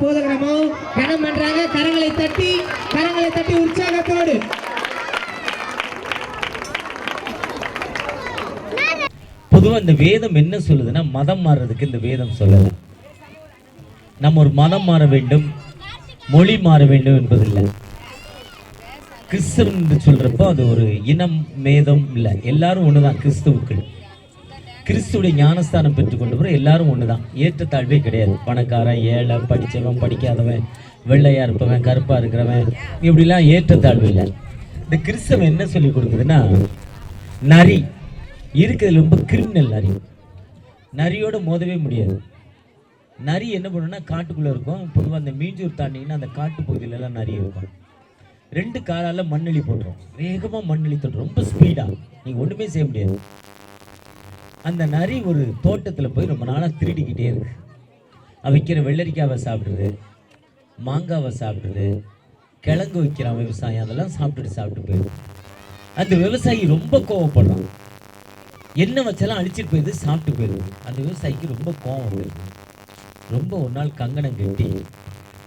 போதகரமோ கனம் பண்றாங்க. கரங்களை தட்டி உற்சாகத்தோடு பொதுவாக இந்த வேதம் என்ன சொல்லுதுன்னா, மதம் மாறுறதுக்கு இந்த வேதம் சொல்லலை. நம்ம ஒரு மதம் மாற வேண்டும், மொழி மாற வேண்டும் என்பதில்லை. கிறிஸ்தவன் என்று சொல்றப்போ அது ஒரு இனம் மேதம் இல்லை, எல்லாரும் ஒண்ணுதான். கிறிஸ்துவுக்கள் கிறிஸ்துடைய ஞானஸ்தானம் பெற்றுக்கொண்டு போற எல்லாரும் ஒண்ணுதான். ஏற்றத்தாழ்வே கிடையாது. பணக்காரன், ஏழை, படித்தவன், படிக்காதவன், வெள்ளையா இருப்பவன், கருப்பா இருக்கிறவன், இப்படிலாம் ஏற்றத்தாழ்வு இல்லை. இந்த கிறிஸ்தவன் என்ன சொல்லி கொடுக்குதுன்னா, நரி இருக்கிறதுல ரொம்ப கிரிமினல். நரியோட மோதவே முடியாது. நரி என்ன பண்ணுன்னா காட்டுக்குள்ளே இருக்கும். பொதுவாக அந்த மீஞ்சூர் தாண்டிங்கன்னா அந்த காட்டு பகுதியிலலாம் நரி இருக்கும். 2 காலால் மண்ணெளி போட்டுரும். வேகமாக மண்ணெளி தொட்டுரும், ரொம்ப ஸ்பீடாக. நீங்கள் ஒன்றுமே செய்ய முடியாது. அந்த நரி ஒரு தோட்டத்தில் போய் ரொம்ப நாளாக திருடிக்கிட்டே இருக்கு. வைக்கிற வெள்ளரிக்காவை சாப்பிடுது, மாங்காவை சாப்பிடுது, கிழங்கு வைக்கிறான் விவசாயம், அதெல்லாம் சாப்பிட்டு போயிடுது. அந்த விவசாயி ரொம்ப கோவப்படுறான். என்ன வச்சாலும் அழிச்சிட்டு போயிடுது, சாப்பிட்டு போயிடுது. அந்த விவசாயிக்கு ரொம்ப கோவம் போயிடுது. ரொம்ப ஒரு நாள் கங்கணம் கட்டி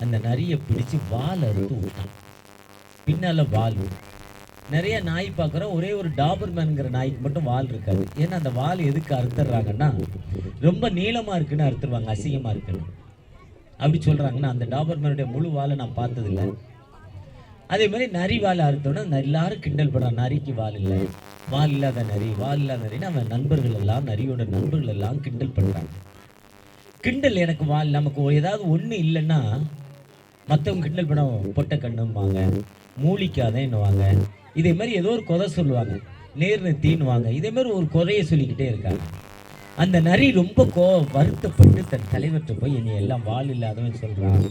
அந்த நரியை பிடிச்சு வால் அறுத்து விட்டான். பின்னால வால். நிறைய நாய் பார்க்குறோம், ஒரே ஒரு டாபர்மேன்ங்கிற நாய்க்கு மட்டும் வால் இருக்காது. ஏன்னா அந்த வால் எதுக்கு அறுத்துறாங்கன்னா, ரொம்ப நீளமாக இருக்குன்னு அறுத்துருவாங்க, அசிங்கமாக இருக்குன்னு அப்படி சொல்கிறாங்கன்னா. அந்த டாபர்மேனுடைய முழு வாலை நான் பார்த்ததில்லை. அதே மாதிரி நரி வாழை அறுத்தோன்னா எல்லாரும் கிண்டல் பண்ணுறான், நரிக்கு வால் இல்லை, வால் இல்லாத நரின்னு அவன் நண்பர்கள் எல்லாம், நரியோட நண்பர்கள் எல்லாம் கிண்டல் பண்ணுறாங்க. கிண்டல் எனக்கு வால், நமக்கு ஏதாவது ஒன்று இல்லைன்னா மற்றவங்க கிண்டல் பண்ண பொட்டை கண்ணுவாங்க, மூலிக்காதேன்னுவாங்க, இதே மாதிரி ஏதோ ஒரு கொதை சொல்லுவாங்க, நேர்நெத்தின்னுவாங்க. இதே மாதிரி ஒரு குறையை சொல்லிக்கிட்டே இருக்காங்க. அந்த நரி ரொம்ப வருத்தப்பட்டு தன் தலைவர்கிட்ட போய் என்னை எல்லாம் வால் இல்லாதவன் சொல்கிறான்,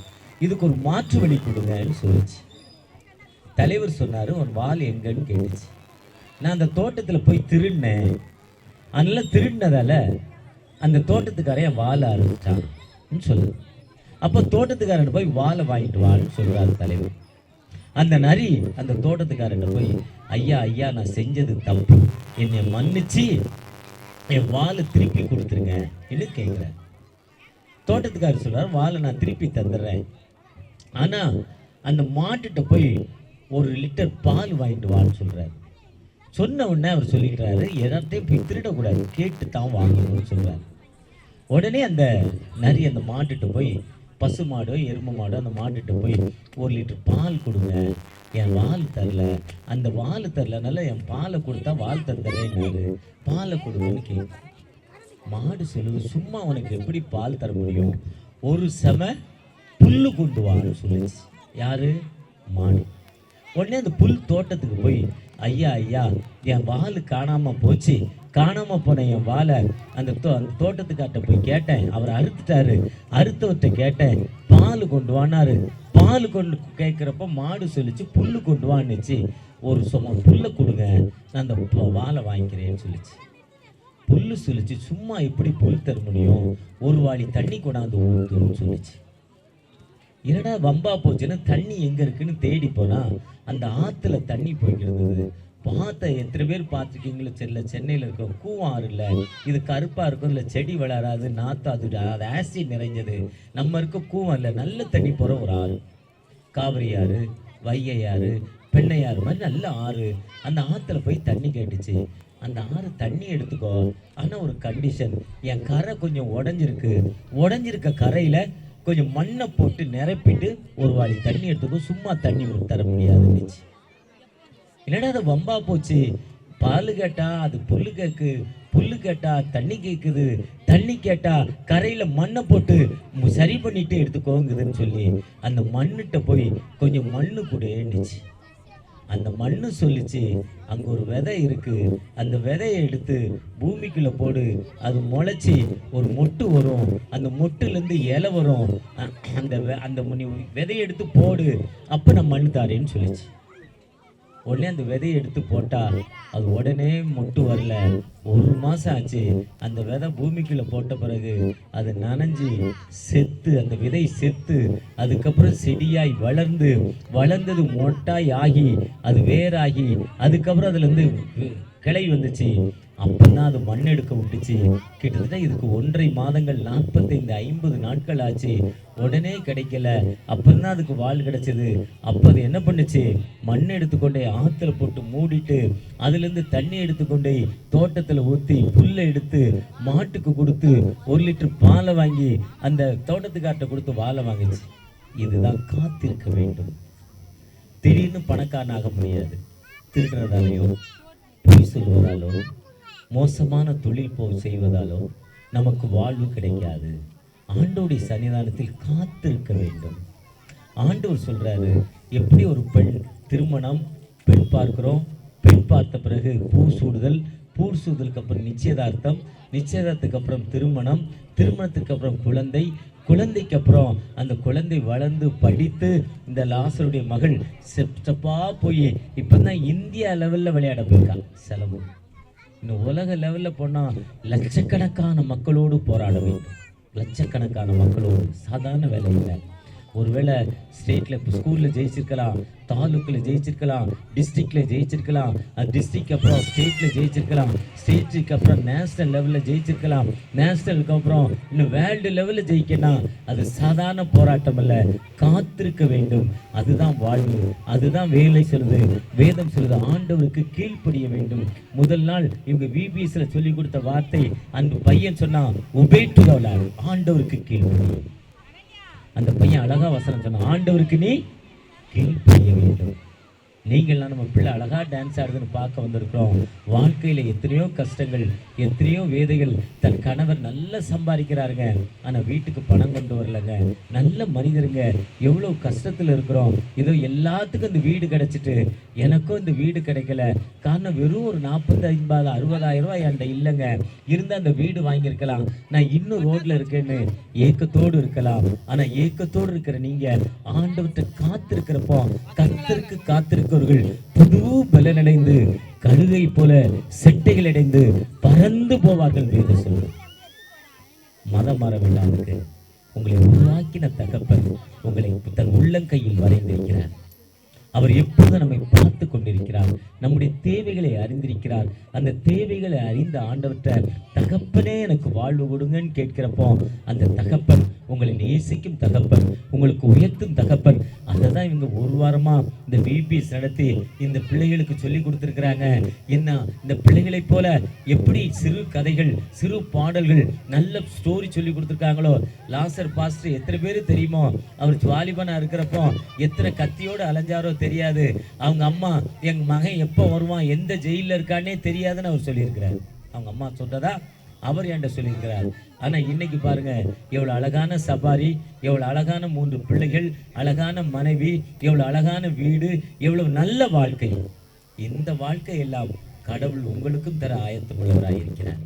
இதுக்கு ஒரு மாற்று வழி கொடுங்கன்னு சொல்லிச்சு. தலைவர் சொன்னார், ஒரு வால் எங்கன்னு கேட்டுச்சு. நான் அந்த தோட்டத்தில் போய் திருடினேன், அதனால திருடினதால அந்த தோட்டத்துக்காரையன் வாழை ஆரம்பிச்சான்னு சொல்லு. அப்போ தோட்டத்துக்காரன் போய் வாழை வாங்கிட்டு வான்னு சொல்றாரு தலைவர். அந்த நரி அந்த தோட்டத்துக்காரன் போய், ஐயா நான் செஞ்சது தப்பு, என்னை மன்னிச்சு என் வாழை திருப்பி கொடுத்துருங்க என்று கேட்குறேன். தோட்டத்துக்காரர் சொல்றாரு, வாழை நான் திருப்பி தந்துடுறேன், ஆனா அந்த மாட்டுகிட்ட போய் 1 லிட்டர் பால் வாங்கிட்டு வான்னு சொல்றாரு. சொன்ன உடனே அவர் சொல்லிக்கிறாரு, எல்லாத்தையும் போய் திருடக்கூடாது, கேட்டு தான் வாங்கணும்னு சொல்றாரு. உடனே அந்த நரி அந்த மாட்டுட்டு போய், பசு மாடோ எருமை மாடோ அந்த மாட்டுட்டு போய் 1 லிட்டர் பால் கொடுங்க, என் வால் தரல, அந்த வால் தரலனால என் பாலை கொடுத்தா வால் தந்துடுறேன்னாரு, பாலை கொடுங்கன்னு கேட்கும். மாடு சொல்லுது, சும்மா உனக்கு எப்படி பால் தர முடியும், ஒரு செம புல்லு கொண்டு வான்னு சொல்லிச்சு. யாரு? மாடு. உடனே அந்த புல் தோட்டத்துக்கு போய், ஐயா என் வால் காணாமல் போச்சு, காணாமல் போன என் வாழை அந்த தோட்டத்துக்காட்ட போய் கேட்டேன், அவர் அறுத்துட்டாரு, அறுத்தவர்கிட்ட கேட்டேன், பால் கொண்டு வானாரு, பால் கொண்டு கேட்குறப்ப மாடு சொல்லிச்சு புல்லு கொண்டு வான்னுச்சு, ஒரு புல்லை கொடுங்க நான் அந்த வாழை வாங்கிக்கிறேன்னு சொல்லிச்சு. புல்லு சொல்லிச்சு, சும்மா எப்படி புல் தர முடியும், ஒரு வாளி தண்ணி கொண்டாந்து ஊற்றுன்னு சொல்லிச்சு. என்னடா வம்பா போச்சுன்னு தண்ணி எங்க இருக்குன்னு தேடி போனா அந்த ஆத்துல தண்ணி போய்ட்டு இருந்தது. பார்த்த எத்தனை பேர் பார்த்துருக்கீங்களோ தெரியல, சென்னையில் இருக்கிற கூவாறு இல்லை, இது கருப்பா இருக்கும், இல்லை செடி வளராது, நாத்தாது, அது ஆசிட் நிறைஞ்சது. நம்ம இருக்க கூவம் இல்லை, நல்ல தண்ணி போகிற ஒரு ஆறு, காவிரி ஆறு, வைகை ஆறு, பெண்ணையாறு மாதிரி நல்ல ஆறு. அந்த ஆற்றுல போய் தண்ணி கேட்டுச்சு. அந்த ஆறு தண்ணி எடுத்துக்கோ, ஆனால் ஒரு கண்டிஷன், என் கரை கொஞ்சம் உடஞ்சிருக்க கரையில் கொஞ்சம் மண்ணை போட்டு நிரப்பிட்டு ஒரு வாளி தண்ணி எடுத்துக்கோ, சும்மா தண்ணி தர முடியாதுன்னு. என்னடா அது வம்பா போச்சு, பால் கேட்டா அது புல்லு கேக்கு, புல்லு கேட்டா தண்ணி கேட்குது, தண்ணி கேட்டா கரையில மண்ணை போட்டு சரி பண்ணிட்டு எடுத்துக்கோங்குதுன்னு சொல்லி அந்த மண்ணுகிட்ட போய் கொஞ்சம் மண்ணு கூடச்சு. அந்த மண்ணு சொல்லிச்சு, அங்க ஒரு விதை இருக்கு, அந்த விதையை எடுத்து பூமிக்குள்ள போடு, அது முளைச்சி ஒரு மொட்டு வரும், அந்த மொட்டுல இருந்து இலை வரும், அந்த விதையை எடுத்து போடு, அப்ப நான் மண்ணு தாரேன்னு சொல்லிச்சு. உடனே அந்த விதையை எடுத்து போட்டா அது உடனே மொட்டு வரல, 1 மாசம் ஆச்சு. அந்த விதை பூமிக்குள்ள போட்ட பிறகு அது நனைஞ்சு செத்து, அந்த விதை செத்து, அதுக்கப்புறம் செடியாய் வளர்ந்தது மொட்டாய் ஆகி, அது வேறாகி, அதுக்கப்புறம் அதுல இருந்து கிளை வந்துச்சு. அப்பதான் அது மண் எடுக்க விட்டுச்சு. கிட்டத்தட்ட இதுக்கு 1.5 மாதங்கள் 45-50 நாட்கள் ஆச்சு. உடனே கிடைக்கல. அப்பதான் அதுக்கு வால் கிடைச்சது. அப்ப அது என்ன பண்ணுச்சு, மண் எடுத்துக்கொண்டே ஆத்துல போட்டு மூடிட்டு அதுல இருந்து தண்ணி எடுத்துக்கொண்டே தோட்டத்துல ஊத்தி புல்லை எடுத்து மாட்டுக்கு கொடுத்து 1 லிட்டர் பாலை வாங்கி அந்த தோட்டத்துக்கார்ட்ட கொடுத்து வாழை வாங்குச்சு. இதுதான் காத்திருக்க வேண்டும். திடீர்னு பணக்காரனாக முடியாது. திருடுறதாலேயோ, பொய் சொல்வதாலோ, மோசமான தொழில் செய்வதாலோ நமக்கு வாழ்வு கிடைக்காது. ஆண்டவருடைய சன்னிதானத்தில் காத்திருக்க வேண்டும். ஆண்டவர் சொல்றாரு, எப்படி ஒரு பெண் திருமணம், பெண் பார்க்கிறோம், பெண் பார்த்த பிறகு பூ சூடுதல், பூ சூடுதலுக்கு அப்புறம் நிச்சயதார்த்தம், நிச்சயதார்த்தத்துக்கு அப்புறம் திருமணம், திருமணத்துக்கு அப்புறம் குழந்தை, குழந்தைக்கு அப்புறம் அந்த குழந்தை வளர்ந்து படித்து இந்த லாசருடைய மகள் ஸ்டெப்பா போய் இப்பதான் இந்தியா லெவல்ல விளையாட போயிருக்காங்க. செலவு இன்னும் உலக லெவல்ல போனா லட்சக்கணக்கான மக்களோடு போராட வேண்டும். லட்சக்கணக்கான மக்களோடு சாதாரண வேலை இல்லை. ஒருவேளை ஸ்டேட்ல ஸ்கூல்ல ஜெயிச்சிருக்கலாம், தாலுக்கில் ஜெயிச்சிருக்கலாம், டிஸ்ட்ரிக்ட்ல ஜெயிச்சிருக்கலாம், டிஸ்ட்ரிக்ட் அப்புறம் ஸ்டேட்ல ஜெயிச்சிருக்கலாம், ஸ்டேட்டுக்கு அப்புறம் நேஷனல் லெவலில் ஜெயிச்சிருக்கலாம், நேஷனலுக்கு அப்புறம் இன்னும் வேர்ல்டு லெவலில் ஜெயிக்கணும். அது சாதாரண போராட்டம் அல்ல, காத்திருக்க வேண்டும். அதுதான் வாழ்வு, அதுதான் வேலை சொல்லுது. வேதம் சொல்லுது, ஆண்டவருக்கு கீழ்ப்படிய வேண்டும். முதல் நாள் இவங்க விபிஎஸ்ல சொல்லி கொடுத்த வார்த்தை, அந்த பையன் சொன்னா ஒபே டு தி லார்ட், ஆண்டவருக்கு கீழ்ப்படி. அந்த பையன் அழகா வசனம் சொன்ன, ஆண்டவருக்கு நீ கீழ்ப்படிய வேண்டும். நீங்கள்லாம் நம்ம பிள்ளை அழகா டான்ஸ் ஆடுதுன்னு பார்க்க வந்திருக்கிறோம். வாழ்க்கையில எத்தனையோ கஷ்டங்கள், எத்தனையோ வேதைகள். தன் கணவர் நல்லா சம்பாதிக்கிறாருங்க, ஆனா வீட்டுக்கு பணம் கொண்டு வரலங்க. நல்ல மனிதருங்க, எவ்வளவு கஷ்டத்துல இருக்கிறோம். இதோ எல்லாத்துக்கும் இந்த வீடு கிடைச்சிட்டு எனக்கும் இந்த வீடு கிடைக்கல. காரணம் வெறும் ஒரு 40-50-60,000 ரூபாய் என்கிட்ட இல்லைங்க. இருந்தா அந்த வீடு வாங்கியிருக்கலாம். நான் இன்னும் ரோட்ல இருக்கேன்னு ஏக்கத்தோடு இருக்கலாம். ஆனா ஏக்கத்தோடு இருக்கிற நீங்க ஆண்டவர்கிட்ட காத்திருக்கிறப்போ, கர்த்தருக்கு காத்திருக்க புது பலனடைந்து கழுகை போல செட்டைகள் அடைந்து பறந்து போவார்கள். வேதம் சொல்லும். மதம் மாற வேண்டாம். உங்களை உருவாக்கின தகப்பன் உங்களை தன் உள்ளங்கையில் வரைந்திருக்கிறார். அவர் எப்போதும் நம்மை பார்த்து கொண்டிருக்கிறார். நம்முடைய தேவைகளை அறிந்திருக்கிறார். அந்த தேவைகளை அறிந்த ஆண்டவற்ற தகப்பனே எனக்கு வாழ்வு கொடுங்கன்னு கேட்கிறப்போ, அந்த தகப்பன் உங்களை நேசிக்கும் தகப்பன், உங்களுக்கு உயர்த்தும் தகப்பன். அதை தான் இவங்க ஒரு வாரமா இந்த விபிஎஸ் நடத்தி இந்த பிள்ளைகளுக்கு சொல்லி கொடுத்துருக்குறாங்க. என்ன இந்த பிள்ளைகளை போல எப்படி சிறு கதைகள், சிறு பாடல்கள், நல்ல ஸ்டோரி சொல்லி கொடுத்துருக்காங்களோ. லாசர் பாஸ்டர் எத்தனை பேர் தெரியுமோ, அவர் வாலிபனா இருக்கிறப்போ எத்தனை கத்தியோடு அலைஞ்சாரோ தெரியாது. அவங்க அம்மா எங்க மகன் எப்போ வருவான், எந்த ஜெயில இருக்கானே தெரியாதுன்னு அவர் சொல்லியிருக்கிறார். அவங்க அம்மா சொன்னதா அவர் என்கிட்ட சொல்லியிருக்கிறார். ஆனா இன்னைக்கு பாருங்க, எவ்வளவு அழகான சபாரி, எவ்வளவு அழகான 3 பிள்ளைகள், அழகான மனைவி, எவ்வளவு அழகான வீடு, எவ்வளவு நல்ல வாழ்க்கை. இந்த வாழ்க்கை எல்லாம் கடவுள் உங்களுக்கும் தர ஆயத்தமுள்ளவராக இருக்கிறார்.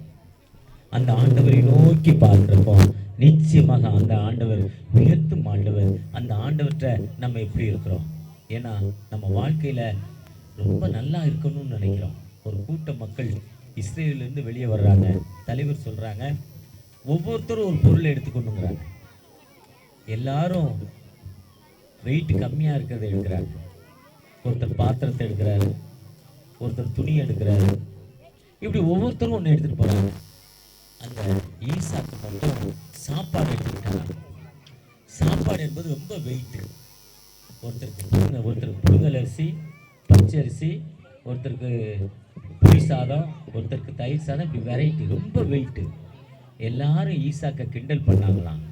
அந்த ஆண்டவரை நோக்கி பார்க்கிறப்போ நிச்சயமாக அந்த ஆண்டவர் உயர்த்தும் ஆண்டவர். அந்த ஆண்டவற்ற நம்ம எப்படி இருக்கிறோம்? ஏன்னா நம்ம வாழ்க்கையில ரொம்ப நல்லா இருக்கணும்னு நினைக்கிறோம். ஒரு கூட்ட மக்கள் இஸ்ரேலிருந்து வெளியே வர்றாங்க. தலைவர் சொல்றாங்க, ஒவ்வொருத்தரும் ஒரு பொருளை எடுத்துக்கொண்டுங்கிறாங்க. எல்லாரும் வெயிட் கம்மியா இருக்கிறத எடுக்கிறாங்க. ஒருத்தர் பாத்திரத்தை எடுக்கிறாரு, ஒருத்தர் துணி எடுக்கிறாரு. இப்படி ஒவ்வொருத்தரும் ஒன்று எடுத்துட்டு போறாங்க. அந்த ஈசாக்கு மட்டும் சாப்பாடு எடுத்துக்கிட்டாங்க. சாப்பாடு என்பது ரொம்ப வெயிட். ஒருத்தருக்கு புழுங்கல் அரிசி, பச்சை அரிசி, ஒருத்தருக்கு புளி சாதம், ஒருத்தருக்கு தயிர் சாதம், இப்படி வெரைட்டி, ரொம்ப வெயிட்டு. எல்லாரும் ஈசாக்க கிண்டல் பண்ணாங்களாம்.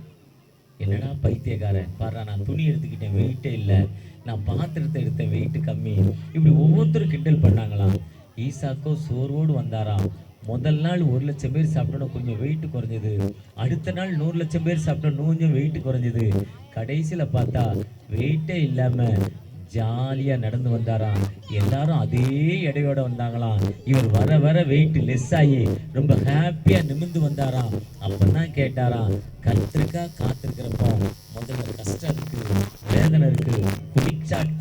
என்னடா பைத்தியக்காரன் பாரு, நான் துணி எடுத்துக்கிட்டேன் வெயிட்டே இல்லை, நான் பாத்திரத்தை எடுத்தேன் வெயிட்டு கம்மி. இப்படி ஒவ்வொருத்தரும் கிண்டல் பண்ணாங்களாம். ஈசாக்கோ சோர்வோடு வந்தாராம். முதல் நாள் 1 லட்சம் பேர் சாப்பிட்டோம், கொஞ்சம் வெயிட் குறைஞ்சது. அடுத்த நாள் 100 லட்சம் பேர் சாப்பிட்டோம், கொஞ்சம் வெயிட் குறைஞ்சது. கடைசியில பார்த்தா வெயிட்டே இல்லாம ஜாலியா நடந்து வந்தாராம். எல்லாரும் அதே எடையோட வந்தாங்களாம். இவர் வர வர வெயிட் லெஸ் ஆகி ரொம்ப ஹாப்பியா நிமிர்ந்து வந்தாராம். அப்பதான் கேட்டாராம், கத்திருக்கா காத்திருக்கிறப்போ முதல்ல கஷ்டம் இருக்கு, வேதனை இருக்கு.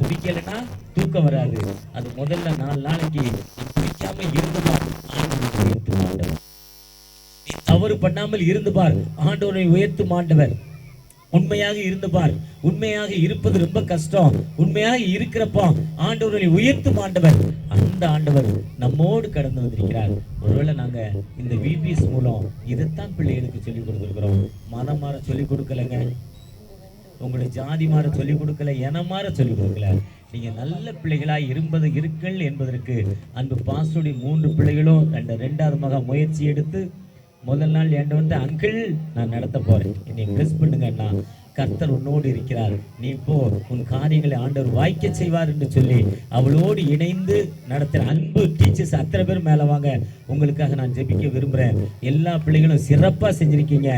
குடிக்கலைன்னா தூக்கம் வராது. அது முதல்ல 4 நாளைக்கு குடிக்காம இருந்து பார், ஆண்டவரை உயர்த்தும் ஆண்டவர். நீ தவறு பண்ணாமல் இருந்து பார், ஆண்டவரை உயர்த்தும் ஆண்டவர். உண்மையாக இருந்து பார். உண்மையாக இருப்பது ரொம்ப கஷ்டம். உண்மையாக இருக்கிறப்போ ஆண்டவர்களை உயர்த்தும் ஆண்டவர், அந்த ஆண்டவர் நம்மோடு கடந்து வந்திருக்கிறார். ஒருவேளை நாங்க இந்த VBS மூலம் இதைத்தான் பிள்ளைகளுக்கு சொல்லிக் கொடுத்துருக்கிறோம். மனம் மாற சொல்லிக் கொடுக்கலங்க, உங்களுடைய ஜாதி மாற சொல்லிக் கொடுக்கல, இனம் மாற சொல்லிக் கொடுக்கல. நீங்க நல்ல பிள்ளைகளாய் இருக்கள் என்பதற்கு அன்பு பாஸ்டருடைய 3 பிள்ளைகளும் ரெண்டாவது மகா முயற்சி எடுத்து முதல் நாள் என்கிட்ட வந்து, அங்கிள் நான் நடத்த போறேன், என்னை பிளஸ் பண்ணுங்கன்னா, கர்த்தர் உன்னோடு இருக்கிறார், நீ போ, உன் காரியங்களை ஆண்டவர் வாய்க்க செய்வார் என்று சொல்லி அவளோடு இணைந்து நடத்துற அன்பு டீச்சர்ஸ் அத்தனை பேர் மேல வாங்க. உங்களுக்காக நான் ஜெபிக்க விரும்புறேன். எல்லா பிள்ளைகளும் சிறப்பா செஞ்சிருக்கீங்க.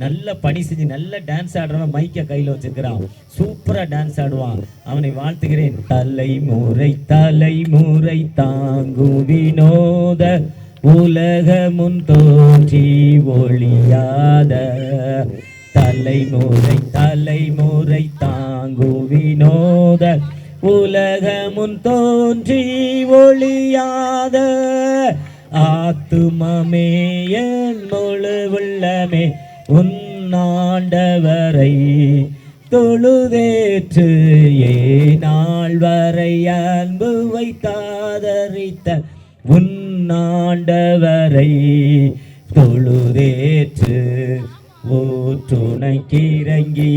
நல்ல பணி செஞ்சு நல்ல டான்ஸ் ஆடுறவன் மைக்க கையில வச்சிருக்கிறான், சூப்பரா டான்ஸ் ஆடுவான். அவனை வாழ்த்துகிறேன். தலைமுறை தலைமுறை தாங்கும் வினோத உலகமுன் தோன்றி ஒளியாத, தலைமுறை தலைமுறை தாங்கும் வினோத உலகமுன் தோன்றி ஒளியாத, ஆத்துமமே என் முழு உள்ளமே உன்னாண்டவரை தொழுதேற்று ஏநாள் வரை அன்பு வைத்தாதரித்த உன்னாண்டவரை தொழுதேற்று ஊற்றுணைக்கிறங்கி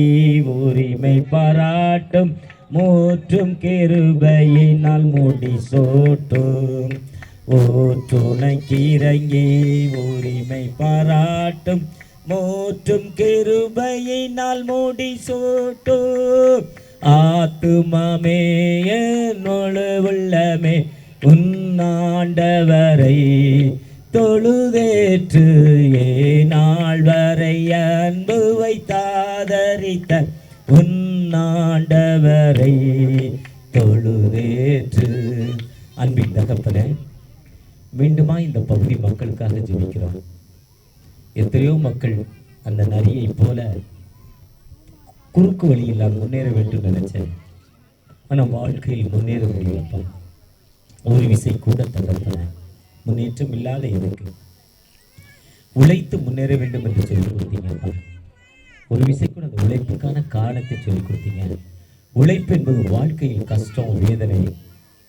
உரிமை பாராட்டும் மூற்றும் கிருபையினால் முடி சோட்டும். ஊற்றுணைக்கிறங்கி உரிமை பாராட்டும் மூற்றும் கிருபையினால் முடி சோட்டும். ஆத்துமமே என் முழு உள்ளமே உன்னாண்டவரை தொழுதேற்று ஏநாள் வரை அன்பு வைத்தாதரித்த உன்னாண்டவரை தொழுதேற்று. அன்பின் தகப்பனே, மீண்டுமா இந்த பகுதி மக்களுக்காக ஜெபிக்கிறோம். எத்தனையோ மக்கள் அந்த நரியை போல குறுக்கு வழியில் நான் முன்னேற வேண்டும் நினைச்சேன், ஆனால் வாழ்க்கையில் முன்னேற முடியலப்பா. ஒரு விசை கூட தகப்பன முன்னேற்றம் இல்லாத எனக்கு உழைத்து முன்னேற வேண்டும் என்று சொல்லிக் கொடுத்தீங்கப்பா. ஒரு விசை கூட அந்த உழைப்புக்கான காரணத்தை சொல்லிக் கொடுத்தீங்க. உழைப்பு என்பது வாழ்க்கையில் கஷ்டம், வேதனை.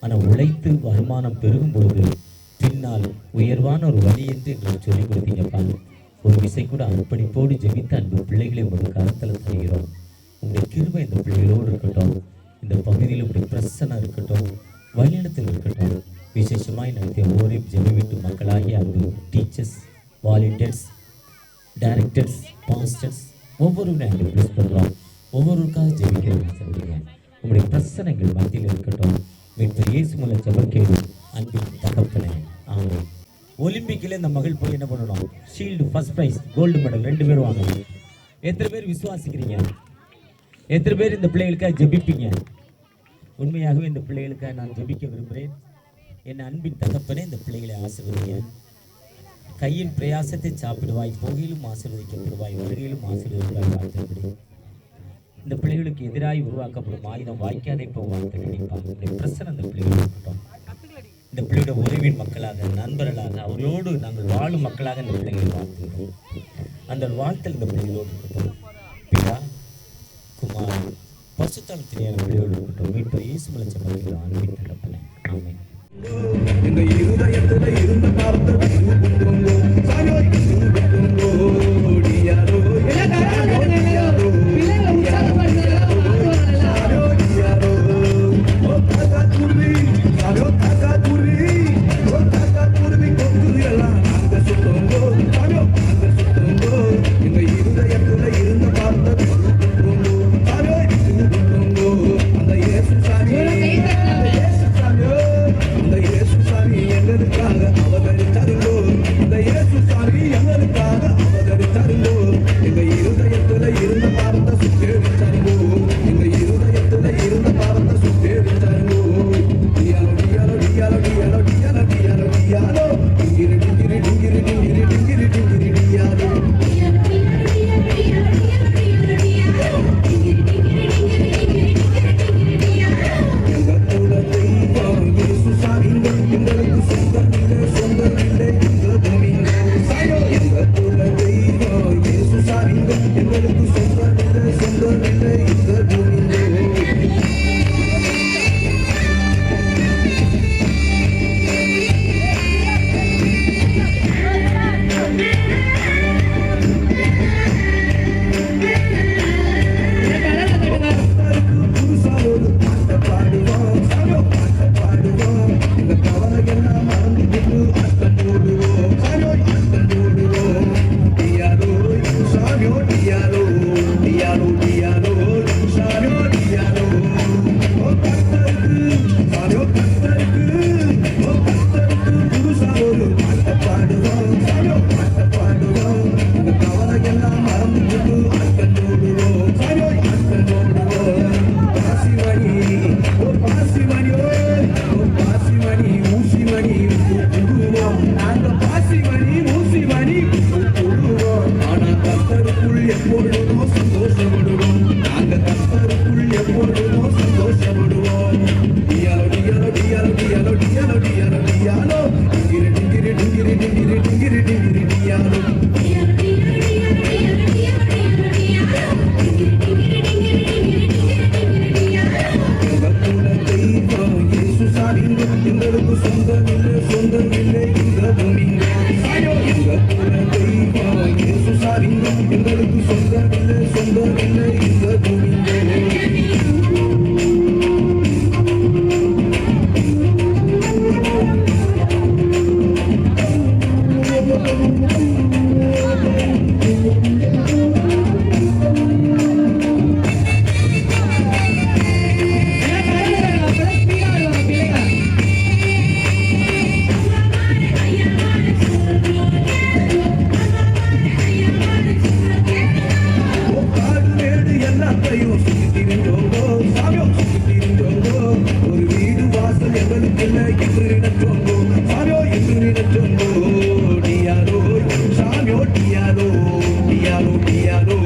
ஆனால் உழைத்து வருமானம் பெருகும் பொழுது பின்னால் உயர்வான ஒரு வழி என்று எங்களுக்கு சொல்லிக் கொடுத்தீங்கப்பா. ஒரு விசை கூட அர்ப்பணிப்போடு ஜெபித்த அன்பு பிள்ளைகளை உங்களுக்கு கருத்தில் தருகிறோம். உங்களுடைய கிருபை இந்த பிள்ளைகளோடு இருக்கட்டும், இந்த பகுதியில் உங்களுடைய பிரசன்னம் இருக்கட்டும், வழியிடத்தில் இருக்கட்டும். விசேஷமாய் நடத்திய ஒவ்வொரு ஜெப வீட்டு மக்களாகிய அன்பு டீச்சர்ஸ், வாலண்டியர்ஸ், டைரக்டர்ஸ், பாஸ்டர்ஸ் ஒவ்வொருவரும் நாங்கள் ப்ளஸ் பண்ணுறோம். ஒவ்வொருவருக்காக ஜெபிக்கிறோம். சொல்லுங்க, உங்களுடைய பிரசனங்கள் மத்தியில் இருக்கட்டும். மீட்பர் இயேசு மூலம் ஜெபக்கேடு அன்பின் தகப்பனே, ஆமாம். ஒலிம்பிக்கில் இந்த மகள் போய் என்ன பண்ணணும்? Shield, first prize, gold medal 2 பேரும் வாங்கணும். எத்தனை பேர் விசுவாசிக்கிறீங்க? எத்தனை பேர் இந்த பிள்ளைகளுக்காக ஜெபிப்பீங்க? உண்மையாகவே இந்த பிள்ளைகளுக்காக நான் ஜெபிக்க விரும்புகிறேன். என் அன்பின் தகப்பனே, இந்த பிள்ளைகளை ஆசீர்வதிங்க. கையின் பிரயாசத்தை சாப்பிடுவாய், போகையிலும் ஆசீர்வதிக்கப்படுவாய், வருகையிலும் ஆசீர்வதிப்பாய். வாழ்த்துப்படி இந்த பிள்ளைகளுக்கு எதிராக உருவாக்கப்படும் ஆயுதம் வாய்க்காதே போக வாழ்த்து கிடைப்பாங்க. பிரச்சனை அந்த பிள்ளைகள் இருக்கட்டும். இந்த பிள்ளையோட உறவின் மக்களாக, நண்பர்களாக, அவர்களோடு நாங்கள் வாழும் மக்களாக இந்த பிள்ளைகளை வாழ்த்துகிறோம். அந்த வாழ்த்தல் இந்த பிள்ளைகளோடு இருக்கட்டும். பிதா, குமாரன், பரிசுத்தாவின் தெரியாத பிள்ளையோடு இருக்கட்டும். மீட்பர் இயேசு மூலம் ஜெபிக்கிறோம் அன்பின் தகப்பனே, ஆமென். இந்த இருதயத்துல இருந்த பார்த்தது the கர்த்தருக்குள் எப்பொழுதும் சந்தோஷப்படுவோம். நாங்க கர்த்தருக்குள் எப்பொழுதும் சந்தோஷப்படுவோம். டியாலோ டியாலோ டியாலோ டியாலோ டியாலோ டியாலோ டியாலோ டிங்கிரி டிங்கிரி டிங்கிரி டிங்கிரி டிங்கிரி டிங்கிரி டியாலோ. எங்க குல தெய்வம் இயேசு சாமிங்க, எங்களுக்கு சொந்தமில்லை சொந்தமில்லை இந்த பூமிங்க. எங்க குல தெய்வம் இயேசு சாமிங்க, எங்களுக்கு சொந்தமில்லை சொந்தமில்லை இந்த பூமிங்க. காடு மேடு எல்லாத்தையும் சுத்தி திரிஞ்சோங்கோ, சாமியோ சுத்தி திரிஞ்சோங்கோ. ஒரு வீடு வாசல் எங்களுக்கு இல்லை என்று நினைச்சோங்கோ, சாமியோ என்று நினைச்சோங்கோ. டியாலோ சாமியோ டியாலோ டியாலோ டியாலோ